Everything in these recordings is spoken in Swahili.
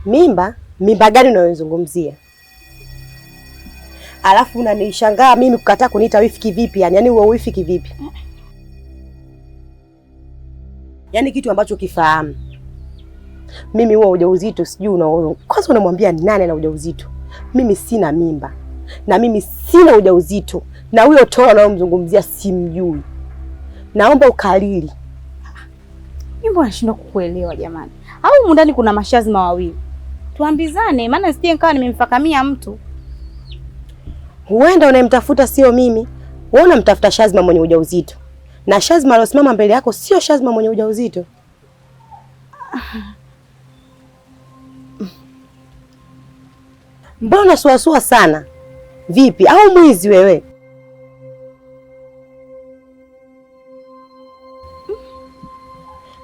Mimba? Mimba gani unayozungumzia? Alafu unanishangaa mimi kukataa kuniita wifi kivipi yani? Yaani wewe wifi kivipi? Yaani kitu ambacho kifahamu. Mimi huo ujauzito sijui kwanza unamwambia nani na ujauzito? Mimi sina mimba. Na mimi sina ujauzito. Na huyo toa unayomzungumzia simjui. Naomba ukalili. Mimi nashindwa kukuelewa jamani. Au ndani kuna mashazima wawili? Tuambizane maana sije nikawa nimemfakamia mtu. Huenda unayemtafuta sio mimi. Wewe unamtafuta Shazima mwenye ujauzito. Na Shazima alosimama mbele yako sio Shazima mwenye ujauzito. Mbona suasua sana? Vipi? Au mwizi wewe?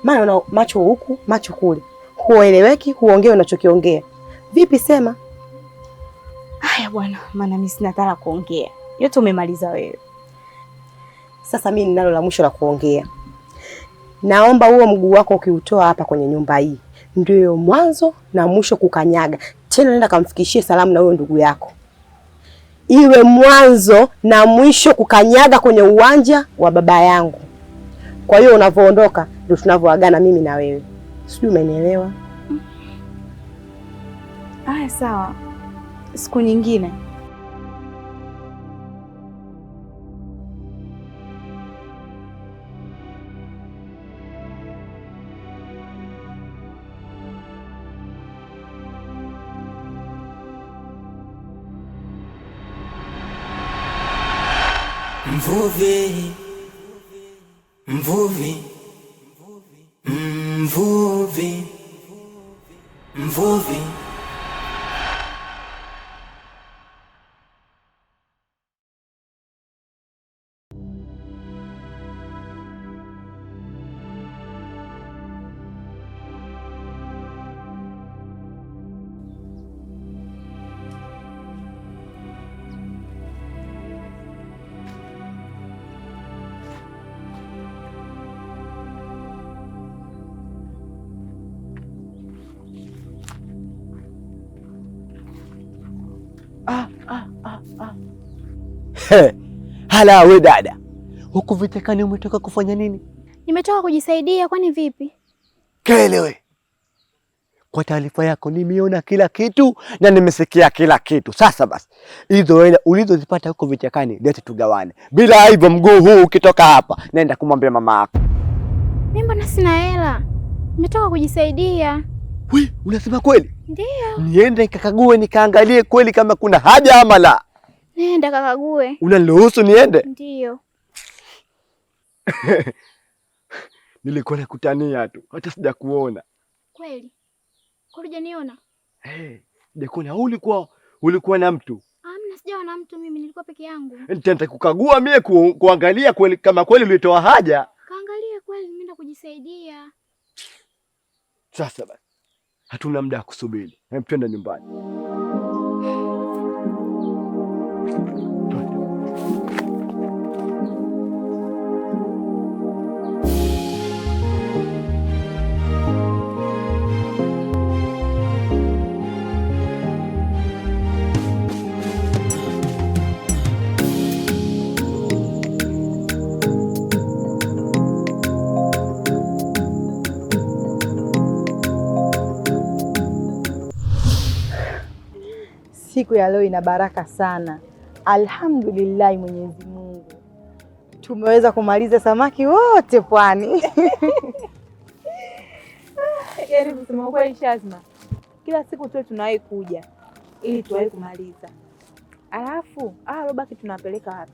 Maana una macho huku, macho kule. Hueleweki, huongee unachokiongea. Vipi sema? Haya bwana, maana mimi sina tala kuongea. Yote umemaliza wewe. Sasa mimi ninalo la mwisho la kuongea. Naomba huo mguu wako ukiutoa hapa kwenye nyumba hii, ndio mwanzo na mwisho kukanyaga. Tena nenda kamfikishie salamu na huyo ndugu yako. Iwe mwanzo na mwisho kukanyaga kwenye uwanja wa baba yangu. Kwa hiyo unavoondoka ndio tunavoagana mimi na wewe. Sijui umenielewa? Haya sawa. Siku nyingine. Mvuvi, mvuvi, mvuvi, mvuvi. Hala we dada, huku vitekani umetoka kufanya nini? Nimetoka kujisaidia. Kwani vipi? Kaelewe. Kwa taarifa yako nimeona kila kitu na nimesikia kila kitu. Sasa basi, hizo hela ulizozipata huko vitekani lete tugawane. Bila hivyo mguu huu ukitoka hapa naenda kumwambia mama yako. Mimi mbona sina hela? Nimetoka kujisaidia. Wewe unasema kweli? Ndio. Niende nikakague nikaangalie kweli kama kuna haja ama la. Nenda kakague. Unaniruhusu niende? Ndio. Nilikuwa nakutania tu, hata sijakuona. Kweli? Kwani hujaniona? Sijakuona. Ulikuwa na mtu? Hamna, sijaona na mtu mimi, nilikuwa peke yangu. Nitaenda kukagua mie kuangalia kweli kama kweli ulitoa haja. Kaangalia kweli, nimeenda kujisaidia. Sasa basi. Hatuna muda wa kusubiri. Twende nyumbani. Siku ya leo ina baraka sana. Alhamdulillah, Mwenyezi Mungu. Tumeweza kumaliza samaki wote pwani. Yaani kusema kweli Shazima, kila siku tu tunawahi kuja ili tuwahi kumaliza. Alafu, alobaki tunapeleka wapi?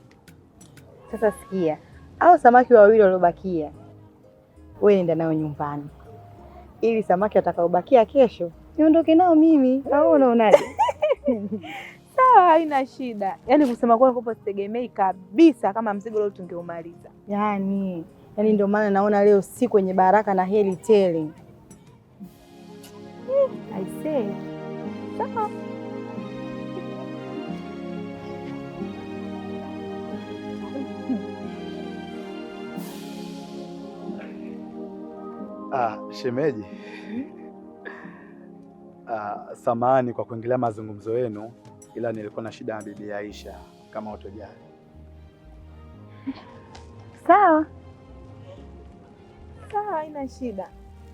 Sasa sikia, hao samaki wawili waliobakia, wewe nenda nao nyumbani. Ili samaki atakaobakia kesho niondoke nao mimi. Au unaonaje? Sawa, haina shida. Yaani kusema kweli hapo sitegemei kabisa kama mzigo leo tungeumaliza. Yaani ndio maana naona leo si kwenye baraka na heli tele. I say. Sawa. Shemeji. Samahani kwa kuingilia mazungumzo yenu, ila nilikuwa na shida na bibi Aisha, kama utojali. Sawa sawa, haina shida.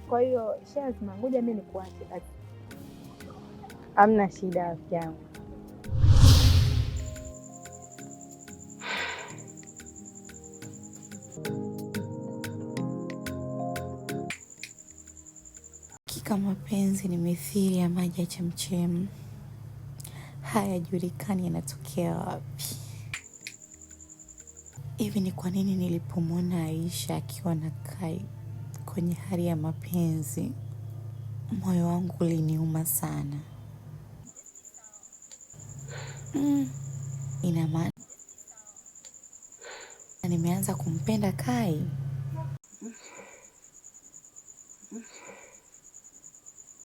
Kwa hiyo Shazma, ngoja mimi nikuache basi. Hamna shida rafiki yangu. Hakika mapenzi ni mithili ya maji ya chemchem, hayajulikani yanatokea wapi. Hivi ni kwa nini nilipomwona Aisha akiwa na Kai kwenye hali ya mapenzi, moyo wangu uliniuma sana. Ina maana nimeanza kumpenda Kai.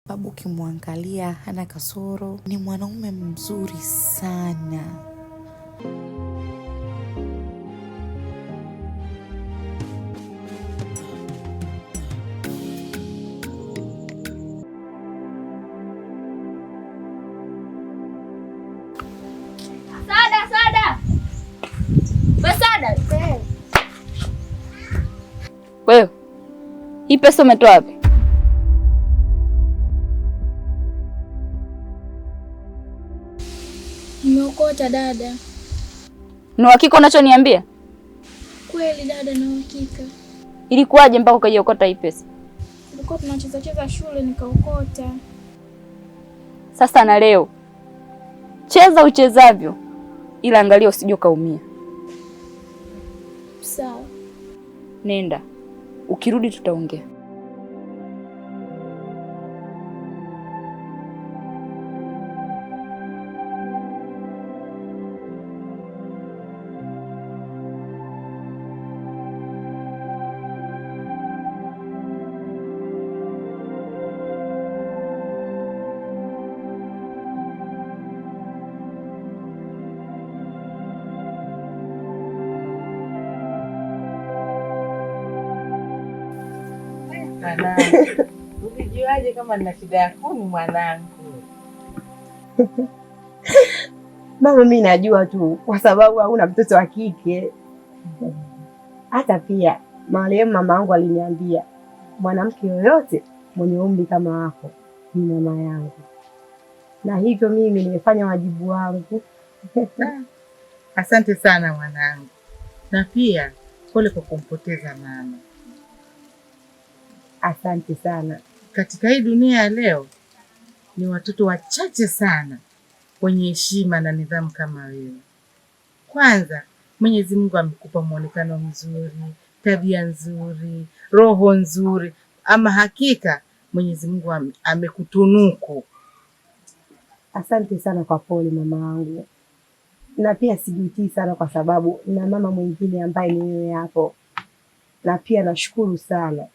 Babu ukimwangalia hana kasoro, ni mwanaume mzuri sana. Wewe, hii pesa umetoa wapi? Nimeokota dada. Ni uhakika unachoniambia? Kweli dada, na uhakika. Ilikuwaje mpaka ukajiokota hii pesa? Tulikuwa tunacheza shule nikaokota. Sasa na leo cheza uchezavyo, ila angalia usije kaumia. Sawa. Nenda. Ukirudi tutaongea. Ulijuaje kama nina shida ya kuni mwanangu? Mama, mimi najua tu kwa sababu hauna mtoto wa kike. Hata pia marehemu mama yangu aliniambia mwanamke yoyote mwenye umri kama wako ni mama yangu, na hivyo mimi nimefanya wajibu wangu. Asante sana mwanangu, na pia pole kwa kumpoteza mama. Asante sana. Katika hii dunia ya leo ni watoto wachache sana wenye heshima na nidhamu kama wewe. Kwanza, Mwenyezi Mungu amekupa muonekano mzuri, tabia nzuri, roho nzuri. Ama hakika Mwenyezi Mungu amekutunuku. Asante sana kwa pole mama wangu, na pia sijutii sana kwa sababu na mama mwingine ambaye ni wewe hapo, na pia nashukuru sana.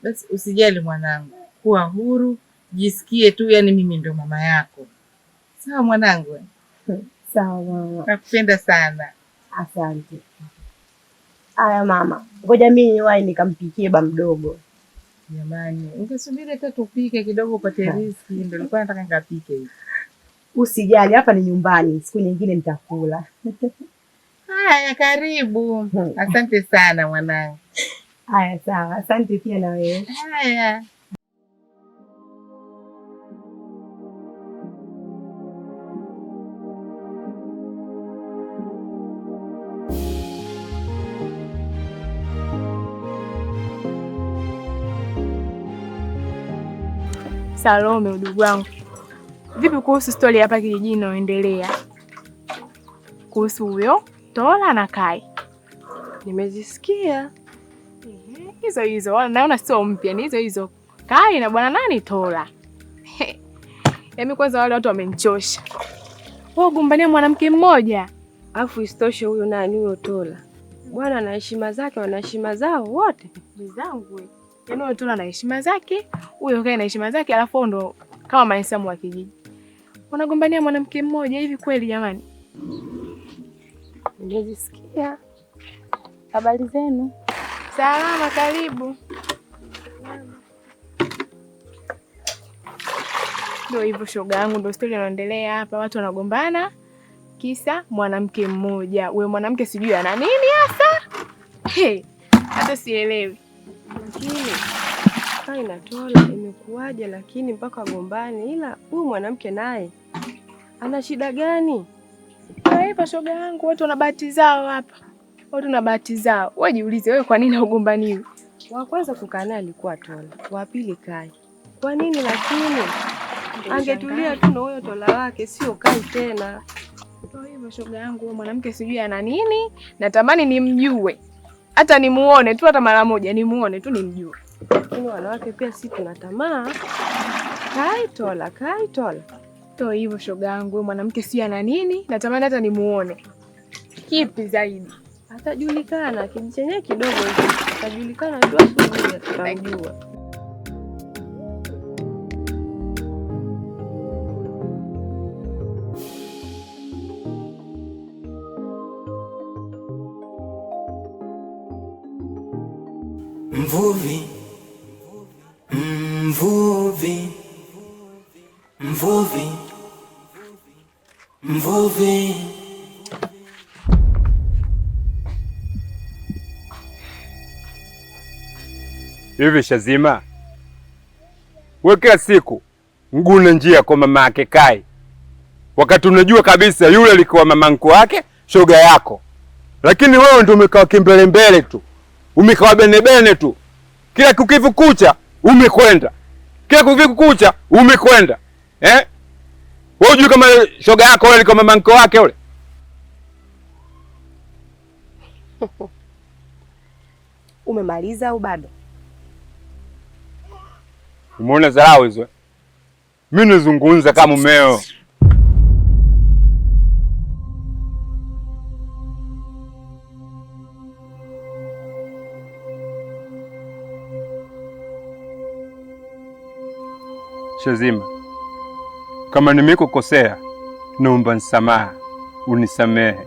Basi usijali mwanangu, kuwa huru, jisikie tu yani mimi ndio mama yako. Sawa mwanangu? Sawa mama. Nakupenda sana. Asante. Aya mama, ngoja mimi niwahi nikampikie ba mdogo. Jamani, ungesubiri hata tupike kidogo upate riziki, ndio nilikuwa nataka nikapike hivi. Usijali, hapa ni nyumbani, siku nyingine nitakula. Haya, karibu. Asante sana mwanangu. Haya sawa, asante pia na wewe. Haya. Salome, udugu wangu, vipi kuhusu stori hapa kijijini inayoendelea kuhusu huyo Tola na Kai? Nimezisikia hizo wala naona sio mpya, ni hizo Kai na bwana nani Tola. Yaani kwanza wale watu wamenichosha. Wao gombania mwanamke mmoja, afu isitoshe huyo nani huyo Tola bwana na heshima zake, wana heshima zao wote. Mzangu wewe, yaani huyo Tola na heshima zake, huyo Kai na heshima zake, alafu ndo kama maisamu wa kijiji wanagombania mwanamke mmoja. Hivi kweli jamani? Nimezisikia. Habari zenu? Salama, karibu. Ndio hivyo shoga yangu, ndio story inaendelea hapa. Watu wanagombana kisa mwanamke mmoja. Wewe mwanamke sijui ana nini hasa? Hata sielewi. Lakini Kai na Tola imekuwaje lakini mpaka wagombani? Ila huyu mwanamke naye ana shida gani? Hapa shoga yangu, watu wana bahati zao hapa. Watu na bahati zao. Wewe jiulize wewe kwa nini haugombaniwi? Wa kwanza kukaa naye alikuwa Tola, wa pili Kai. Kwa nini lakini? Angetulia tu na huyo Tola wake, sio Kai tena. Ndio hivyo shoga yangu, wewe mwanamke sijui ana nini? Natamani nimjue. Hata nimuone tu hata mara moja, nimuone tu nimjue. Lakini wanawake pia si tunatamaa. Kai Tola, Kai Tola. Ndio hivyo shoga yangu, wewe mwanamke sijui ana nini? Natamani hata nimuone. Kipi zaidi? Atajulikana kijiji chenyewe kidogo hivi. Atajulikana tu asubuhi tutamjua. Mvuvi, mvuvi, mvuvi, mvuvi. Hivi Shazima, wewe kila siku ngune njia kwa mama yake Kai, wakati unajua kabisa yule alikuwa mama mko wake shoga yako, lakini wewe ndio umekaa kimbele mbele tu, umekaa bene tu, kila kukivu kucha umekwenda, kila kukivu kucha umekwenda. Wewe unajua kama shoga yako yule alikuwa mama mko wake yule? Umemaliza au bado? Umeona dharau hizo? Mimi nazungumza kama mumeo. Shazima, kama nimekukosea naomba msamaha, unisamehe.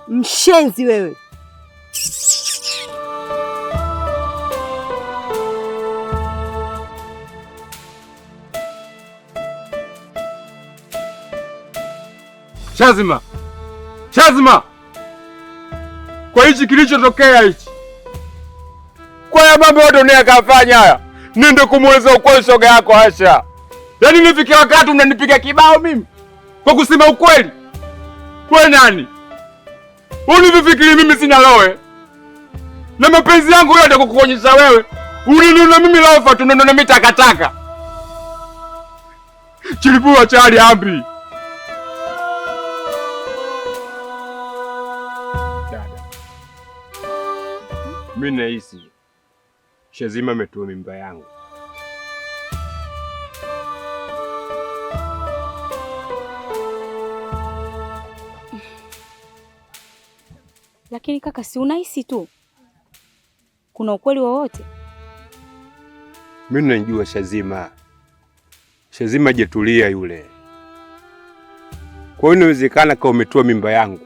Mshenzi wewe. Shazima, Shazima, kwa hichi kilichotokea hichi, kwa ya mambo yote unayofanya haya, nende kumueleza ukweli shoga yako Asha. Yaani nifikia wakati unanipiga kibao mimi kwa kusema ukweli? Wewe nani? Unifikiri mimi sina roho? Na mapenzi yangu yote kukuonyesha wewe. Ulinuna mimi lofa tunanona mimi takataka. Chilipua chali ambi. Dada, mimi nahisi Shazima ametoa mimba yangu. Lakini kaka, si unahisi tu? Kuna ukweli wowote? Mimi najua Shazima. Shazima hajetulia yule. Kwa hiyo inawezekana kama umetoa mimba yangu.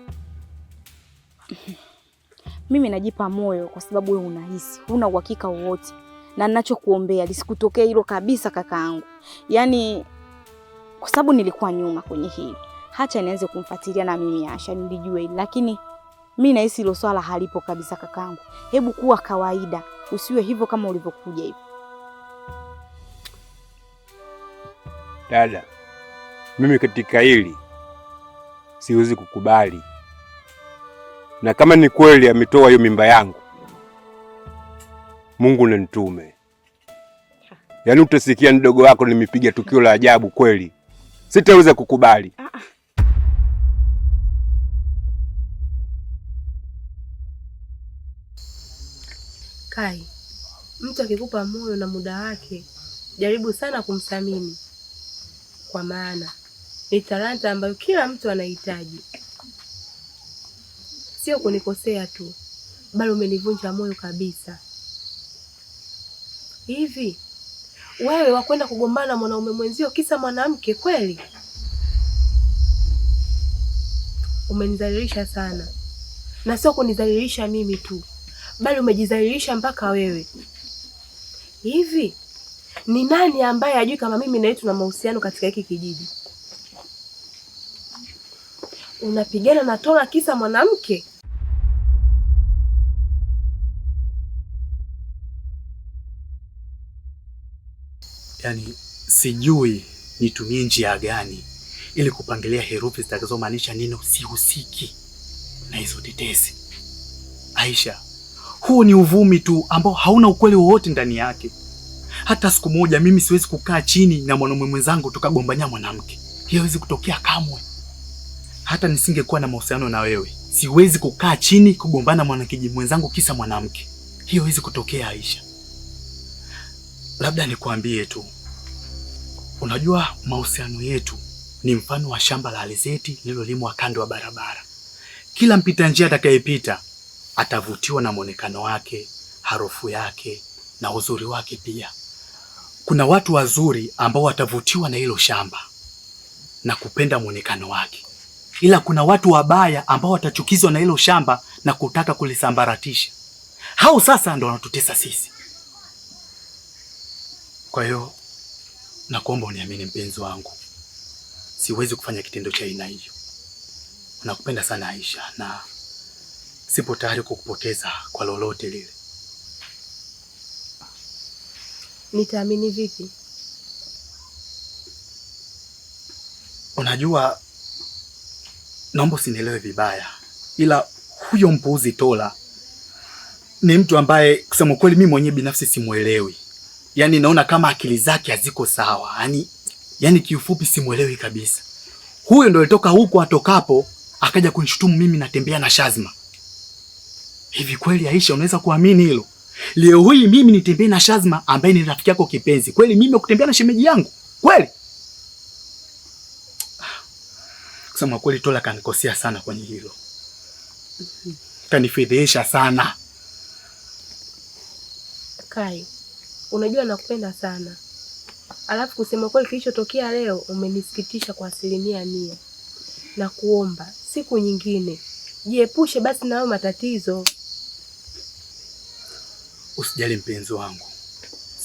Mimi najipa moyo kwa sababu wewe unahisi, huna uhakika wowote. Na ninachokuombea lisikutokee hilo kabisa kakaangu. Yaani kwa sababu nilikuwa nyuma kwenye hili. Hacha nianze kumfuatilia na mimi Asha nilijue hili, lakini mimi nahisi hilo swala halipo kabisa kakaangu. Hebu kuwa kawaida, usiwe hivyo kama ulivyokuja hivi. Dada, mimi katika hili siwezi kukubali. Na kama ni kweli ametoa hiyo mimba yangu, Mungu na nitume. Yaani utasikia mdogo wako nimepiga tukio la ajabu kweli. Sitaweza kukubali. Kai, mtu akikupa moyo na muda wake, jaribu sana kumthamini. Kwa maana ni talanta ambayo kila mtu anahitaji. Sio kunikosea tu, bali umenivunja moyo kabisa. Hivi wewe wakwenda kugombana na mwanaume mwenzio kisa mwanamke kweli? Umenidhalilisha sana, na sio kunidhalilisha mimi tu, bali umejidhalilisha mpaka wewe. Hivi ni nani ambaye hajui kama mimi na yeye tuna mahusiano katika hiki kijiji? Unapigana na Tola kisa mwanamke? Yaani sijui nitumie njia gani ili kupangilia herufi zitakazomaanisha neno sihusiki na hizo tetesi. Aisha, huu ni uvumi tu ambao hauna ukweli wowote ndani yake. Hata siku moja mimi siwezi kukaa chini na mwanamume mwenzangu tukagombania mwanamke. Hiyo haiwezi kutokea kamwe. Hata nisingekuwa na mahusiano na wewe, siwezi kukaa chini kugombana na mwanakijiji mwenzangu kisa mwanamke. Hiyo haiwezi kutokea Aisha. Labda nikwambie tu, unajua mahusiano yetu ni mfano wa shamba la alizeti lililolimwa kando ya barabara. Kila mpita njia atakayepita atavutiwa na muonekano wake, harufu yake na uzuri wake pia. Kuna watu wazuri ambao watavutiwa na hilo shamba na kupenda muonekano wake. Ila kuna watu wabaya ambao watachukizwa na hilo shamba na kutaka kulisambaratisha. Hao sasa ndo wanatutesa sisi. Kwa hiyo nakuomba uniamini mpenzi wangu. Siwezi kufanya kitendo cha aina hiyo. Nakupenda sana Aisha na sipo tayari kukupoteza kwa lolote lile. Nitaamini vipi? Unajua, naomba usinielewe vibaya, ila huyo mpuuzi Tola ni mtu ambaye kusema kweli mimi mwenyewe binafsi simuelewi. Yaani naona kama akili zake haziko sawa. Yaani kiufupi simuelewi kabisa. Huyo ndio alitoka huko atokapo akaja kunishutumu mimi natembea na Shazma. Hivi kweli Aisha unaweza kuamini hilo? Leo hii mimi nitembea na Shazma ambaye ni rafiki yako kipenzi. Kweli mimi kutembea na shemeji yangu? Kweli? Kusema kweli Tola kanikosea sana kwenye hilo. Kanifedhesha sana. Kai, unajua nakupenda sana. Alafu kusema kweli kilichotokea leo umenisikitisha kwa 100%. Na kuomba siku nyingine jiepushe basi na hayo matatizo. Usijali mpenzi wangu.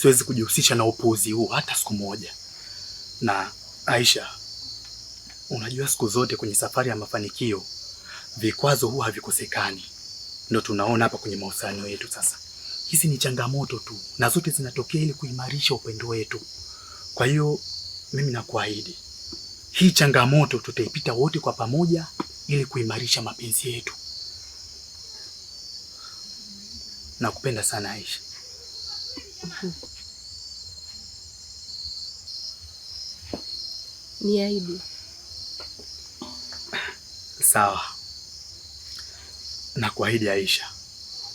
Siwezi kujihusisha na upuuzi huu hata siku moja. Na Aisha, unajua siku zote kwenye safari ya mafanikio vikwazo huwa havikosekani. Ndio tunaona hapa kwenye mahusiano yetu sasa. Hizi ni changamoto tu na zote zinatokea ili kuimarisha upendo wetu. Kwa hiyo mimi nakuahidi hii changamoto tutaipita wote kwa pamoja ili kuimarisha mapenzi yetu. Nakupenda sana Aisha. Niahidi. Sawa. Nakuahidi Aisha.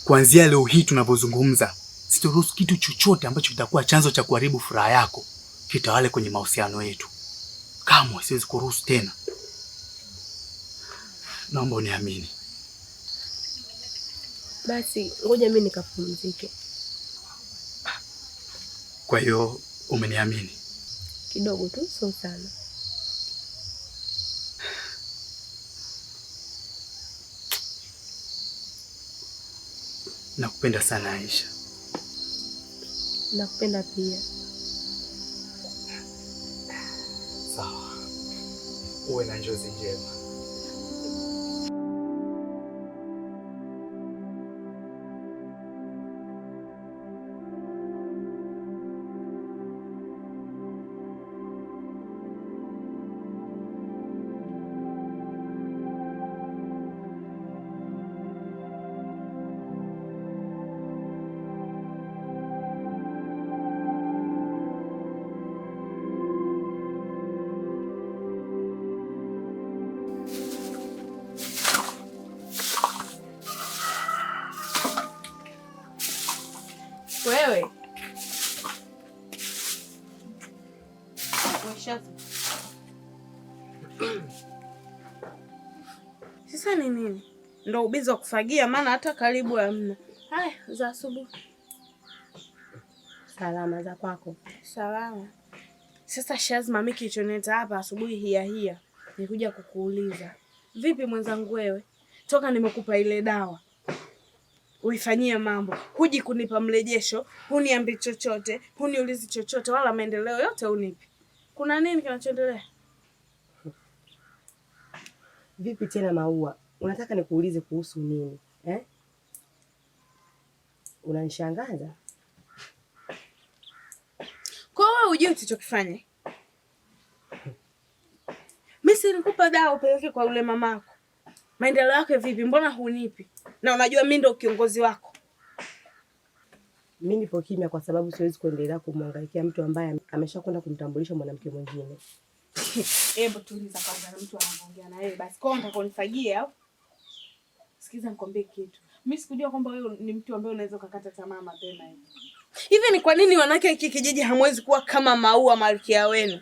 Kuanzia leo hii tunavyozungumza, sitoruhusu kitu chochote ambacho kitakuwa chanzo cha kuharibu furaha yako kitawale kwenye mahusiano yetu. Kamwe siwezi kuruhusu tena. Naomba uniamini. Basi ngoja mimi nikapumzike. Kwa hiyo umeniamini? Kidogo tu, sio sana. Nakupenda sana Aisha. Nakupenda pia. Sawa. Uwe na njozi njema. Wewe. Sasa ni nini? Ndio ubizi wa kufagia, maana hata karibu hamna. Haya, za asubuhi. Salama za kwako? Salama. Sasa Shazma, mimi kilichonileta hapa asubuhi hia nikuja kukuuliza. Vipi mwenzangu wewe? Toka nimekupa ile dawa uifanyie mambo, huji kunipa mrejesho, huniambi chochote, huniulizi chochote, wala maendeleo yote unipi. Kuna nini kinachoendelea? Vipi tena Maua? Unataka nikuulize kuhusu nini? Unanishangaza. Kwa wewe hujui ulichokifanya? Mimi si nikupa dawa upeleke kwa yule mamako. Maendeleo yake vipi? Mbona hunipi? Na unajua mimi ndio kiongozi wako. Mimi nipo kimya kwa sababu siwezi kuendelea kumhangaikia mtu ambaye ameshakwenda kumtambulisha mwanamke mwingine. Hebu tuliza kwanza, mtu anaongea na wewe basi. Kwa nini unataka unifagie au? Sikiza nikwambie kitu. Mimi sikujua kwamba wewe ni mtu ambaye unaweza kukata tamaa mapema hivi. Hivi ni kwa nini wanawake hiki kijiji hamwezi kuwa kama Maua malkia wenu?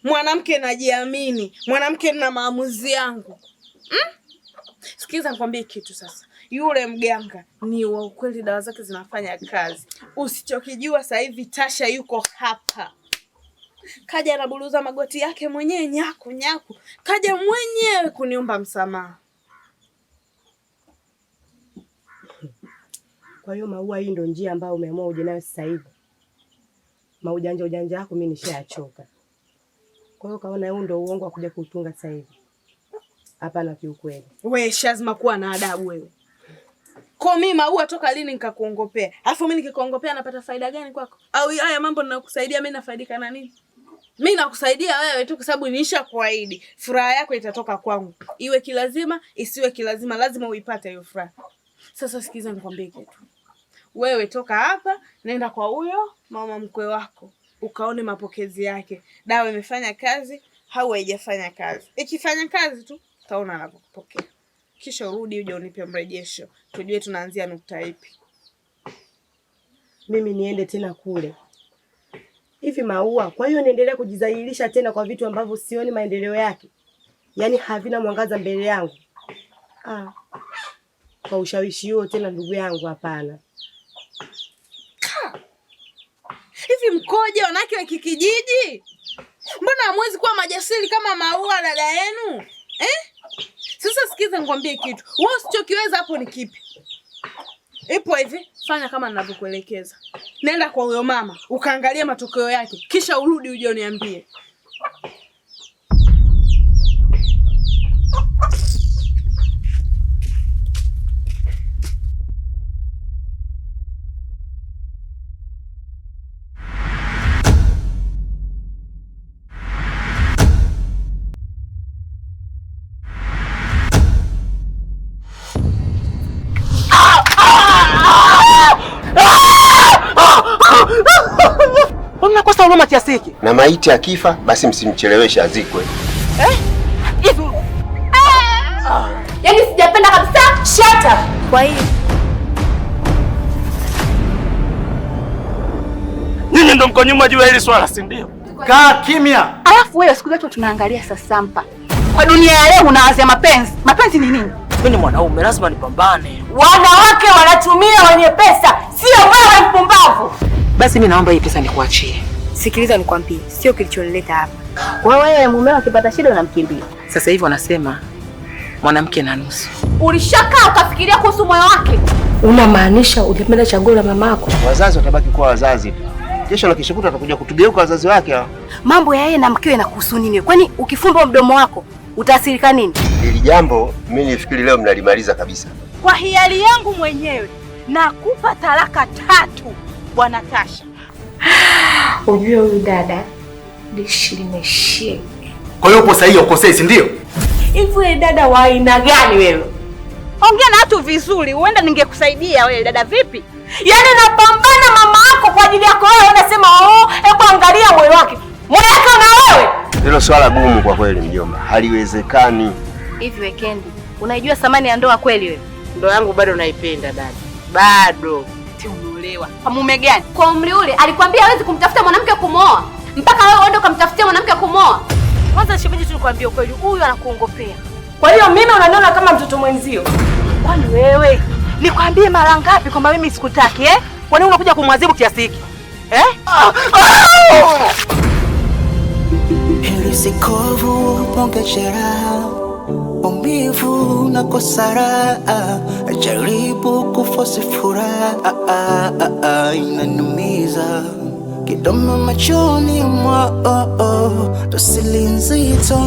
Mwanamke najiamini, mwanamke na maamuzi yangu. Sikiza nikwambie kitu sasa. Yule mganga ni wa ukweli, dawa zake zinafanya kazi. Usichokijua sasa hivi Tasha yuko hapa. Kaja anaburuza magoti yake mwenyewe nyaku. Kaja mwenyewe kuniomba msamaha. Kwa hiyo Maua, hii ndio njia ambayo umeamua uje nayo sasa hivi? Ujanja yako mimi nishachoka. Kwa hiyo kaona huu ndio uongo wa kuja kuutunga sasa hivi? Hapana, kiukweli. Wewe Shazma, kuwa na adabu wewe. Kwa mimi Maua toka lini nikakuongopea? Alafu mimi nikikuongopea napata faida gani kwako? Au haya mambo ninakusaidia mimi nafaidika na nini? Mimi nakusaidia wewe tu kwa sababu nilisha kuahidi furaha yako itatoka kwangu. Iwe kilazima, isiwe kilazima, lazima uipate hiyo furaha. Sasa sikiza nikwambie kitu. Wewe toka hapa, nenda kwa huyo mama mkwe wako, ukaone mapokezi yake. Dawa imefanya kazi au haijafanya kazi? Ikifanya kazi tu, utaona anapokupokea. Kisha urudi uje unipe mrejesho. Tujue tunaanzia nukta ipi. Mimi niende tena kule? Hivi Maua, kwa hiyo niendelea kujidhalilisha tena kwa vitu ambavyo sioni maendeleo yake? Yaani havina mwangaza mbele yangu? Kwa ushawishi huo tena ndugu yangu, hapana. Hivi mkoje wanawake wa kijiji? Mbona hamwezi kuwa majasiri kama Maua dada yenu? Sasa sikiza nikwambie kitu. Wewe usichokiweza hapo ni kipi? Ipo hivi, fanya kama ninavyokuelekeza. Nenda kwa huyo mama, ukaangalia matokeo yake, kisha urudi uje uniambie. Unakosa huruma kiasi hiki? Na maiti akifa basi msimcheleweshe azikwe. Yaani sijapenda kabisa. Shut up. Kwa hiyo nyinyi ndio mko nyuma juu ya hili swala, si ndio? Kaa kimya. Alafu wewe siku zote tunaangalia sasampa. Kwa dunia ya leo unaanzia mapenzi. Mapenzi ni nini? Mimi ni mwanaume, lazima nipambane. Wanawake wanatumia wenye pesa, sio wewe mpumbavu. Basi mimi naomba hii pesa nikuachie. Sikiliza nikwambie, sio kilichonileta hapa. Wewe mumeo akipata shida unamkimbia. Sasa hivi wanasema mwanamke na nusu. Ulishakaa ukafikiria kuhusu moyo wake? Unamaanisha ujapenda chaguo la mamako? Wazazi watabaki kuwa wazazi tu. Kesho na kesho kutwa atakuja kutugeuka wazazi wake hao. Mambo ya yeye na mkeo yanakuhusu nini? Kwani ukifumba mdomo wako utaasirika nini? Hili jambo mimi nifikiri leo mnalimaliza kabisa. Kwa hiari yangu mwenyewe nakupa talaka 3, Bwana Tasha. Ujue huyu dada dishi limeshika. Kwa hiyo upo sahihi ukosei, si ndio? Hivi wewe dada wa aina gani wewe? Ongea na watu vizuri, huenda ningekusaidia wewe dada. Vipi? Yaani napambana mama yako kwa ajili yako wewe, unasema hebu angalia moyo wake. Moyo wake na wewe. Hilo swala gumu kwa kweli mjomba, haliwezekani. Hivi Wekendi, unaijua thamani ya ndoa kweli wewe? Ndoa yangu bado naipenda dada. Bado. Umeolewa. Kwa mume gani? Kwa umri ule alikwambia hawezi kumtafuta mwanamke kumooa. Mpaka wewe uende ukamtafutia mwanamke kumooa. Kwanza shemeji, tulikwambia ukweli, huyu anakuongopea. Kwa hiyo mimi unaniona kama mtoto mwenzio? Kwani wewe nikwambie mara ngapi kwamba mimi sikutaki eh? Kwa nini unakuja kumwadhibu kiasi hiki? Eh? Heri sikovu ponge jeraha, maumivu na kosara, jaribu kufosi furaha, inanumiza kidomo machoni mwao, tosili nzito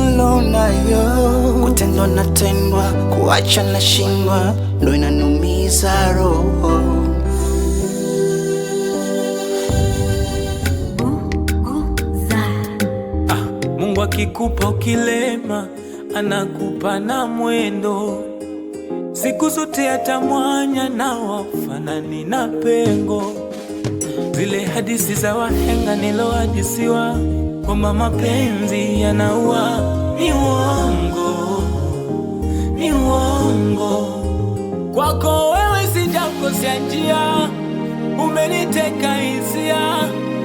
nayo, kutendwa natendwa, kuacha na shindwa, ndo inanumiza roho. Mungu akikupa ukilema, anakupa na mwendo. Siku zote atamwanya na wafanani na pengo. Zile hadithi za wahenga nilohadisiwa kwamba mapenzi yanaua, ni uongo, ni uongo. Kwako wewe sijakosea njia, umeniteka hisia,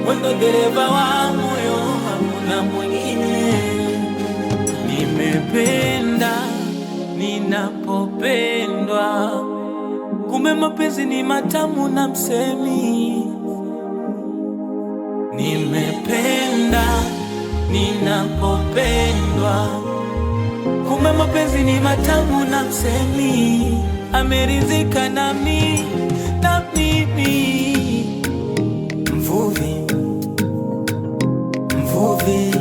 wendo dereva wa moyo, hakuna mwingine. Nimependa ninapopendwa, kumbe mapenzi ni matamu na msemi. Nimependa ninapopendwa, kumbe mapenzi ni matamu na msemi. Ameridhika nami na mimi. Mvuvi, mvuvi